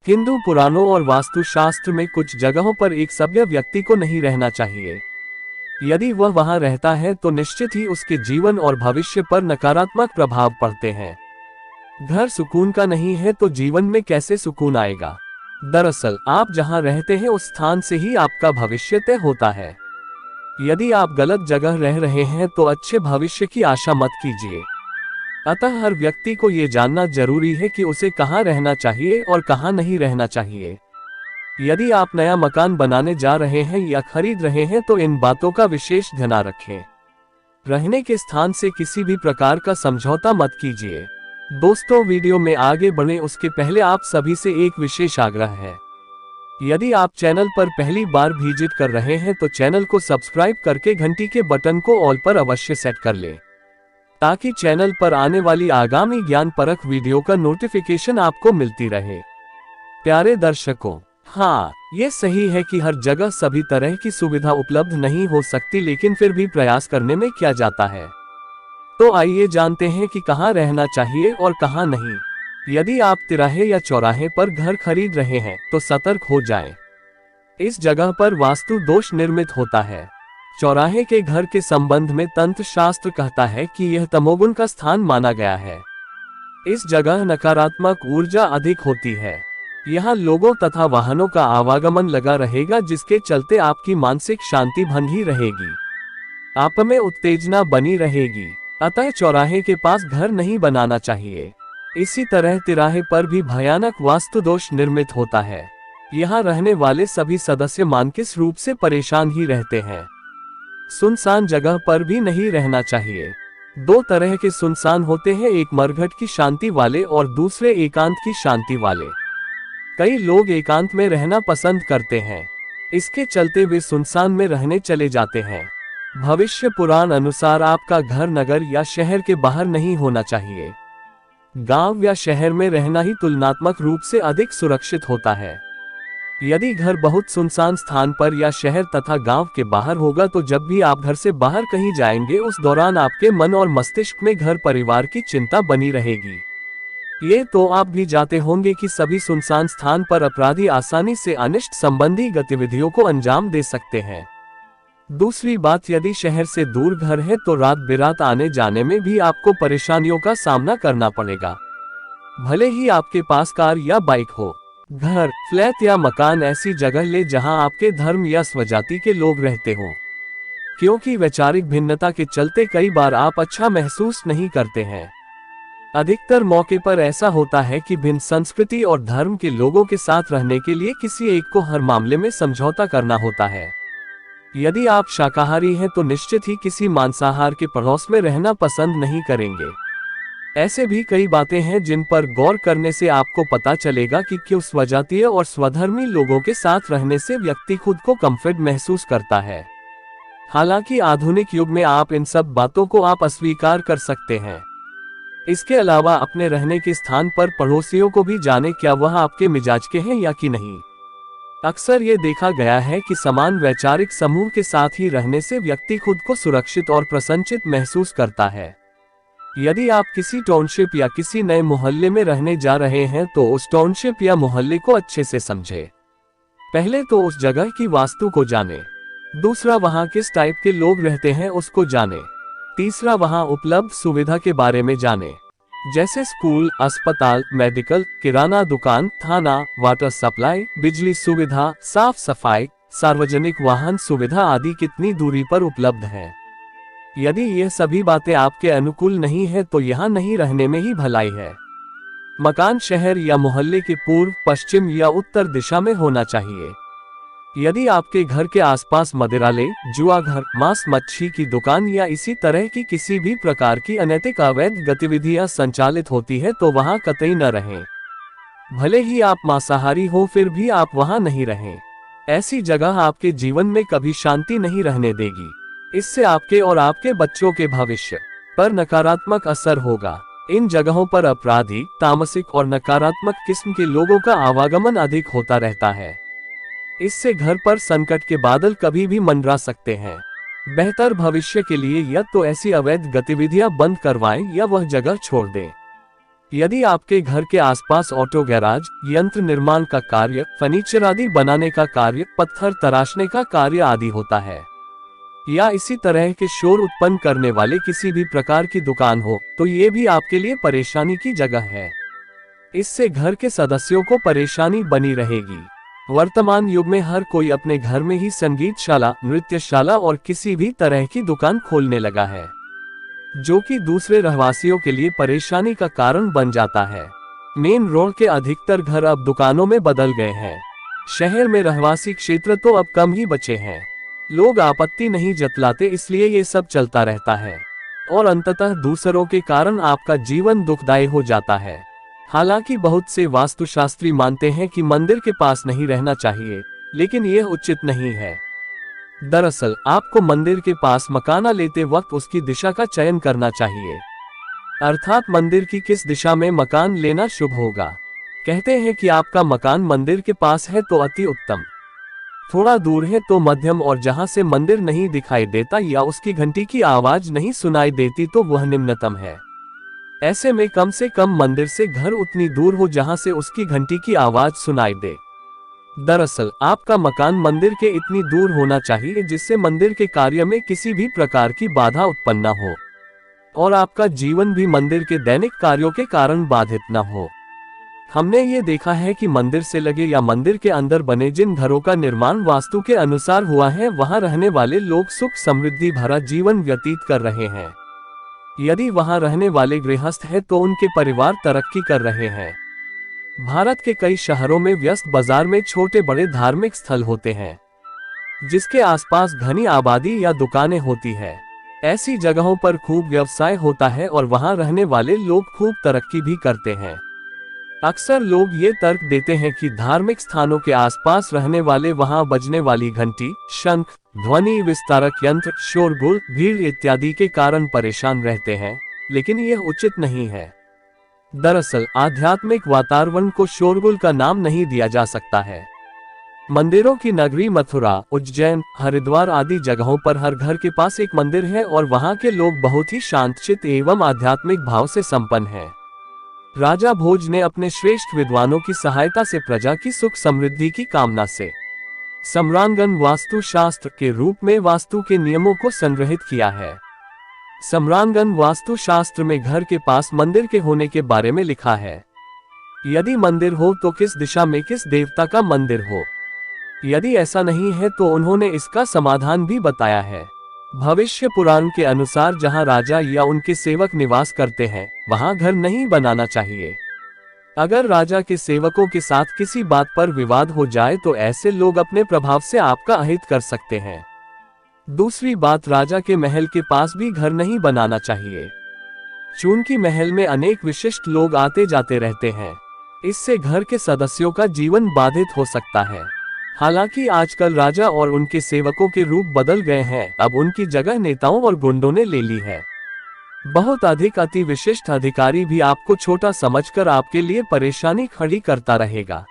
हिंदू पुराणों और वास्तुशास्त्र में कुछ जगहों पर एक सभ्य व्यक्ति को नहीं रहना चाहिए। यदि वह वहां रहता है तो निश्चित ही उसके जीवन और भविष्य पर नकारात्मक प्रभाव पड़ते हैं। घर सुकून का नहीं है तो जीवन में कैसे सुकून आएगा। दरअसल आप जहां रहते हैं उस स्थान से ही आपका भविष्य तय होता है। यदि आप गलत जगह रह रहे हैं तो अच्छे भविष्य की आशा मत कीजिए। अतः हर व्यक्ति को ये जानना जरूरी है कि उसे कहाँ रहना चाहिए और कहाँ नहीं रहना चाहिए। यदि आप नया मकान बनाने जा रहे हैं या खरीद रहे हैं तो इन बातों का विशेष ध्यान रखें। रहने के स्थान से किसी भी प्रकार का समझौता मत कीजिए। दोस्तों, वीडियो में आगे बढ़े उसके पहले आप सभी से एक विशेष आग्रह है। यदि आप चैनल पर पहली बार विजिट कर रहे हैं तो चैनल को सब्सक्राइब करके घंटी के बटन को ऑल पर अवश्य सेट कर लें, ताकि चैनल पर आने वाली आगामी ज्ञान परक वीडियो का नोटिफिकेशन आपको मिलती रहे। प्यारे दर्शकों, हाँ, ये सही है कि हर जगह सभी तरह की सुविधा उपलब्ध नहीं हो सकती, लेकिन फिर भी प्रयास करने में क्या जाता है। तो आइए जानते हैं कि कहाँ रहना चाहिए और कहाँ नहीं। यदि आप तिराहे या चौराहे पर घर खरीद रहे हैं तो सतर्क हो जाएं। इस जगह पर वास्तु दोष निर्मित होता है। चौराहे के घर के संबंध में तंत्र शास्त्र कहता है कि यह तमोगुण का स्थान माना गया है। इस जगह नकारात्मक ऊर्जा अधिक होती है। यहाँ लोगों तथा वाहनों का आवागमन लगा रहेगा, जिसके चलते आपकी मानसिक शांति भंग ही रहेगी। आप में उत्तेजना बनी रहेगी। अतः चौराहे के पास घर नहीं बनाना चाहिए। इसी तरह तिराहे पर भी भयानक वास्तु दोष निर्मित होता है। यहाँ रहने वाले सभी सदस्य मानसिक रूप से परेशान ही रहते हैं। सुनसान जगह पर भी नहीं रहना चाहिए। दो तरह के सुनसान होते हैं, एक मरघट की शांति वाले और दूसरे एकांत की शांति वाले। कई लोग एकांत में रहना पसंद करते हैं, इसके चलते वे सुनसान में रहने चले जाते हैं। भविष्य पुराण अनुसार आपका घर नगर या शहर के बाहर नहीं होना चाहिए। गांव या शहर में रहना ही तुलनात्मक रूप से अधिक सुरक्षित होता है। यदि घर बहुत सुनसान स्थान पर या शहर तथा गांव के बाहर होगा तो जब भी आप घर से बाहर कहीं जाएंगे उस दौरान आपके मन और मस्तिष्क में घर परिवार की चिंता बनी रहेगी। ये तो आप भी जानते होंगे कि सभी सुनसान स्थान पर अपराधी आसानी से अनिष्ट संबंधी गतिविधियों को अंजाम दे सकते हैं। दूसरी बात, यदि शहर से दूर घर है तो रात बिरात आने जाने में भी आपको परेशानियों का सामना करना पड़ेगा। भले ही आपके पास कार या बाइक हो। घर, फ्लैट या मकान ऐसी जगह ले जहां आपके धर्म या स्वजाति के लोग रहते हो, क्योंकि वैचारिक भिन्नता के चलते कई बार आप अच्छा महसूस नहीं करते हैं। अधिकतर मौके पर ऐसा होता है कि भिन्न संस्कृति और धर्म के लोगों के साथ रहने के लिए किसी एक को हर मामले में समझौता करना होता है। यदि आप शाकाहारी हैं तो निश्चित ही किसी मांसाहार के पड़ोस में रहना पसंद नहीं करेंगे। ऐसे भी कई बातें हैं जिन पर गौर करने से आपको पता चलेगा कि क्यों स्वजातीय और स्वधर्मी लोगों के साथ रहने से व्यक्ति खुद को कंफर्ट महसूस करता है। हालांकि आधुनिक युग में आप इन सब बातों को आप अस्वीकार कर सकते हैं। इसके अलावा अपने रहने के स्थान पर पड़ोसियों को भी जाने क्या वह आपके मिजाज के हैं या कि नहीं। अक्सर ये देखा गया है कि समान वैचारिक समूह के साथ ही रहने से व्यक्ति खुद को सुरक्षित और प्रसन्नचित महसूस करता है। यदि आप किसी टाउनशिप या किसी नए मोहल्ले में रहने जा रहे हैं तो उस टाउनशिप या मोहल्ले को अच्छे से समझें। पहले तो उस जगह की वास्तु को जानें। दूसरा, वहां किस टाइप के लोग रहते हैं उसको जानें। तीसरा, वहां उपलब्ध सुविधा के बारे में जानें, जैसे स्कूल, अस्पताल, मेडिकल, किराना दुकान, थाना, वाटर सप्लाई, बिजली सुविधा, साफ सफाई, सार्वजनिक वाहन सुविधा आदि कितनी दूरी पर उपलब्ध है। यदि यह सभी बातें आपके अनुकूल नहीं है तो यहाँ नहीं रहने में ही भलाई है। मकान शहर या मोहल्ले के पूर्व, पश्चिम या उत्तर दिशा में होना चाहिए। यदि आपके घर के आसपास मदिरालय, जुआ घर, मांस मच्छी की दुकान या इसी तरह की किसी भी प्रकार की अनैतिक अवैध गतिविधियां संचालित होती है तो वहां कतई न रहें। भले ही आप मांसाहारी हो फिर भी आप वहां नहीं रहें। ऐसी जगह आपके जीवन में कभी शांति नहीं रहने देगी। इससे आपके और आपके बच्चों के भविष्य पर नकारात्मक असर होगा। इन जगहों पर अपराधी, तामसिक और नकारात्मक किस्म के लोगों का आवागमन अधिक होता रहता है। इससे घर पर संकट के बादल कभी भी मंडरा सकते हैं। बेहतर भविष्य के लिए या तो ऐसी अवैध गतिविधियां बंद करवाएं या वह जगह छोड़ दें। यदि आपके घर के आसपास ऑटो गैराज, यंत्र निर्माण का कार्य, फर्नीचर आदि बनाने का कार्य, पत्थर तराशने का कार्य आदि होता है, या इसी तरह के शोर उत्पन्न करने वाले किसी भी प्रकार की दुकान हो, तो ये भी आपके लिए परेशानी की जगह है। इससे घर के सदस्यों को परेशानी बनी रहेगी। वर्तमान युग में हर कोई अपने घर में ही संगीतशाला, नृत्यशाला और किसी भी तरह की दुकान खोलने लगा है, जो कि दूसरे रहवासियों के लिए परेशानी का कारण बन जाता है। मेन रोड के अधिकतर घर अब दुकानों में बदल गए हैं। शहर में रहवासी क्षेत्र तो अब कम ही बचे हैं। लोग आपत्ति नहीं जतलाते, इसलिए ये सब चलता रहता है और अंततः दूसरों के कारण आपका जीवन दुखदायी हो जाता है। हालांकि बहुत से वास्तुशास्त्री मानते हैं कि मंदिर के पास नहीं रहना चाहिए, लेकिन यह उचित नहीं है। दरअसल आपको मंदिर के पास मकान लेते वक्त उसकी दिशा का चयन करना चाहिए, अर्थात मंदिर की किस दिशा में मकान लेना शुभ होगा। कहते हैं कि आपका मकान मंदिर के पास है तो अति उत्तम, थोड़ा दूर है तो मध्यम, और जहां से मंदिर नहीं दिखाई देता या उसकी घंटी की आवाज नहीं सुनाई देती तो वह निम्नतम है। ऐसे में कम से कम मंदिर से घर उतनी दूर हो जहां से उसकी घंटी की आवाज सुनाई दे। दरअसल आपका मकान मंदिर के इतनी दूर होना चाहिए जिससे मंदिर के कार्य में किसी भी प्रकार की बाधा उत्पन्न न हो और आपका जीवन भी मंदिर के दैनिक कार्यों के कारण बाधित न हो। हमने ये देखा है कि मंदिर से लगे या मंदिर के अंदर बने जिन घरों का निर्माण वास्तु के अनुसार हुआ है, वहां रहने वाले लोग सुख समृद्धि भरा जीवन व्यतीत कर रहे हैं। यदि वहां रहने वाले गृहस्थ हैं तो उनके परिवार तरक्की कर रहे हैं। भारत के कई शहरों में व्यस्त बाजार में छोटे बड़े धार्मिक स्थल होते हैं, जिसके आसपास घनी आबादी या दुकानें होती है। ऐसी जगहों पर खूब व्यवसाय होता है और वहां रहने वाले लोग खूब तरक्की भी करते हैं। अक्सर लोग ये तर्क देते हैं कि धार्मिक स्थानों के आसपास रहने वाले वहां बजने वाली घंटी, शंख, ध्वनि विस्तारक यंत्र, शोरगुल, भीड़ इत्यादि के कारण परेशान रहते हैं, लेकिन यह उचित नहीं है। दरअसल आध्यात्मिक वातावरण को शोरगुल का नाम नहीं दिया जा सकता है। मंदिरों की नगरी मथुरा, उज्जैन, हरिद्वार आदि जगहों पर हर घर के पास एक मंदिर है और वहां के लोग बहुत ही शांतचित्त एवं आध्यात्मिक भाव से संपन्न हैं। राजा भोज ने अपने श्रेष्ठ विद्वानों की सहायता से प्रजा की सुख समृद्धि की कामना से सम्रांगण वास्तु शास्त्र के रूप में वास्तु के नियमों को संग्रहित किया है। सम्रांगण वास्तु शास्त्र में घर के पास मंदिर के होने के बारे में लिखा है। यदि मंदिर हो तो किस दिशा में किस देवता का मंदिर हो। यदि ऐसा नहीं है तो उन्होंने इसका समाधान भी बताया है। भविष्य पुराण के अनुसार जहां राजा या उनके सेवक निवास करते हैं, वहां घर नहीं बनाना चाहिए। अगर राजा के सेवकों के साथ किसी बात पर विवाद हो जाए तो ऐसे लोग अपने प्रभाव से आपका अहित कर सकते हैं। दूसरी बात, राजा के महल के पास भी घर नहीं बनाना चाहिए, चूंकि महल में अनेक विशिष्ट लोग आते जाते रहते हैं। इससे घर के सदस्यों का जीवन बाधित हो सकता है। हालांकि आजकल राजा और उनके सेवकों के रूप बदल गए हैं, अब उनकी जगह नेताओं और गुंडों ने ले ली है। बहुत अधिक अति विशिष्ट अधिकारी भी आपको छोटा समझकर आपके लिए परेशानी खड़ी करता रहेगा।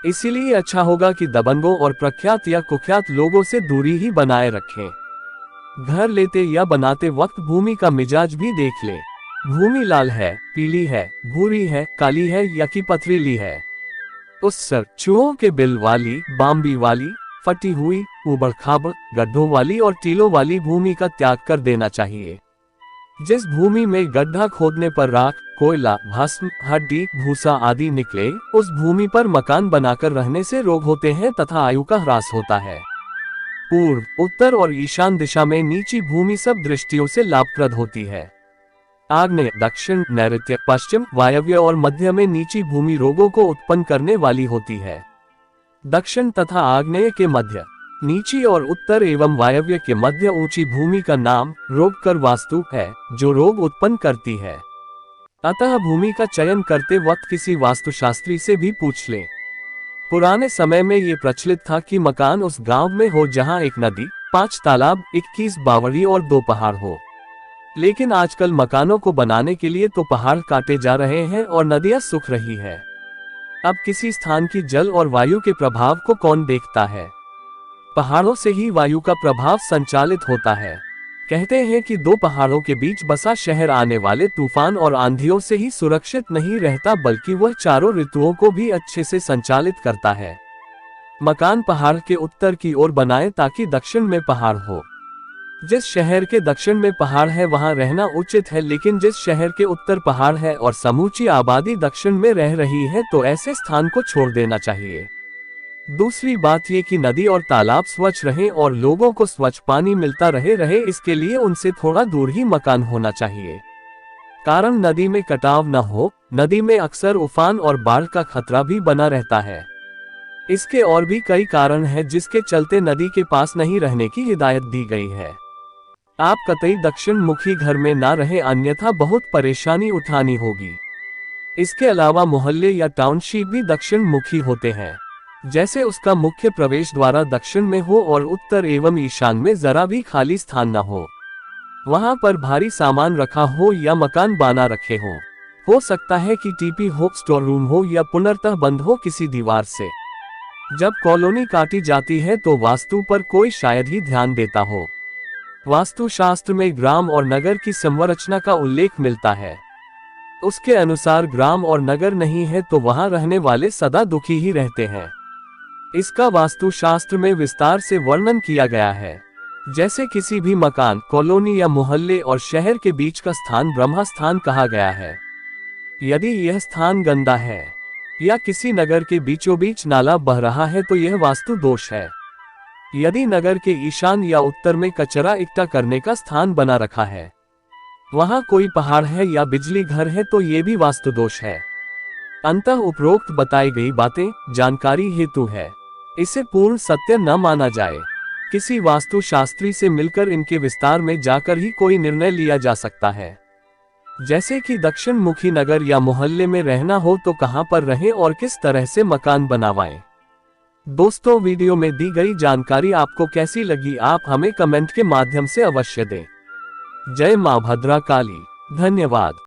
इसीलिए अच्छा होगा कि दबंगों और प्रख्यात या कुख्यात लोगों से दूरी ही बनाए रखें। घर लेते या बनाते वक्त भूमि का मिजाज भी देख लें। भूमि लाल है, पीली है, भूरी है, काली है या कि पथरीली है। उस्सर, चूहों के बिल वाली, बाम्बी वाली, फटी हुई, उबड़ खाबड़, गड्ढों वाली और टीलों वाली भूमि का त्याग कर देना चाहिए। जिस भूमि में गड्ढा खोदने पर राख, कोयला, भस्म, हड्डी, भूसा आदि निकले, उस भूमि पर मकान बनाकर रहने से रोग होते हैं तथा आयु का ह्रास होता है। पूर्व, उत्तर और ईशान दिशा में नीची भूमि सब दृष्टियों से लाभप्रद होती है। आग्नेय, दक्षिण, नैऋत्य, पश्चिम, वायव्य और मध्य में नीची भूमि रोगों को उत्पन्न करने वाली होती है। दक्षिण तथा आग्नेय के मध्य, नीची और उत्तर एवं वायव्य के मध्य ऊंची भूमि का नाम रोगकर वास्तु है, जो रोग उत्पन्न करती है। अतः भूमि का चयन करते वक्त किसी वास्तुशास्त्री से भी पूछ लें। पुराने समय में ये प्रचलित था कि मकान उस गांव में हो जहां एक नदी, 5 तालाब, 21 बावड़ी और 2 पहाड़ हो। लेकिन आजकल मकानों को बनाने के लिए तो पहाड़ काटे जा रहे हैं और नदियां सूख रही है। अब किसी स्थान की जल और वायु के प्रभाव को कौन देखता है? पहाड़ों से ही वायु का प्रभाव संचालित होता है। कहते हैं कि दो पहाड़ों के बीच बसा शहर आने वाले तूफान और आंधियों से ही सुरक्षित नहीं रहता, बल्कि वह चारों ऋतुओं को भी अच्छे से संचालित करता है। मकान पहाड़ के उत्तर की ओर बनाएं ताकि दक्षिण में पहाड़ हो। जिस शहर के दक्षिण में पहाड़ है वहां रहना उचित है, लेकिन जिस शहर के उत्तर पहाड़ है और समूची आबादी दक्षिण में रह रही है तो ऐसे स्थान को छोड़ देना चाहिए। दूसरी बात ये कि नदी और तालाब स्वच्छ रहें और लोगों को स्वच्छ पानी मिलता रहे, इसके लिए उनसे थोड़ा दूर ही मकान होना चाहिए। कारण नदी में कटाव न हो। नदी में अक्सर उफान और बाढ़ का खतरा भी बना रहता है। इसके और भी कई कारण हैं जिसके चलते नदी के पास नहीं रहने की हिदायत दी गई है। आप कतई दक्षिण मुखी घर में ना रहे, अन्यथा बहुत परेशानी उठानी होगी। इसके अलावा मोहल्ले या टाउनशिप भी दक्षिण मुखी होते हैं, जैसे उसका मुख्य प्रवेश द्वारा दक्षिण में हो और उत्तर एवं ईशान में जरा भी खाली स्थान न हो। वहां पर भारी सामान रखा हो या मकान बना रखे हो सकता है कि टीपी हो, स्टोर रूम हो या पुनर्तः बंद हो किसी दीवार से। जब कॉलोनी काटी जाती है तो वास्तु पर कोई शायद ही ध्यान देता हो। वास्तुशास्त्र में ग्राम और नगर की संरचना का उल्लेख मिलता है। उसके अनुसार ग्राम और नगर नहीं है तो वहां रहने वाले सदा दुखी ही रहते हैं। इसका वास्तुशास्त्र में विस्तार से वर्णन किया गया है। जैसे किसी भी मकान, कॉलोनी या मोहल्ले और शहर के बीच का स्थान ब्रह्म स्थान कहा गया है। यदि यह स्थान गंदा है या किसी नगर के बीचों बीच नाला बह रहा है तो यह वास्तु दोष है। यदि नगर के ईशान या उत्तर में कचरा इकट्ठा करने का स्थान बना रखा है, वहां कोई पहाड़ है या बिजली घर है तो ये भी वास्तु दोष है। अंततः उपरोक्त बताई गई बातें जानकारी हेतु है, इसे पूर्ण सत्य न माना जाए। किसी वास्तु शास्त्री से मिलकर इनके विस्तार में जाकर ही कोई निर्णय लिया जा सकता है। जैसे कि दक्षिण मुखी नगर या मोहल्ले में रहना हो तो कहां पर रहें और किस तरह से मकान बनवाएं। दोस्तों, वीडियो में दी गई जानकारी आपको कैसी लगी, आप हमें कमेंट के माध्यम से अवश्य दें। जय मां भद्रा काली। धन्यवाद।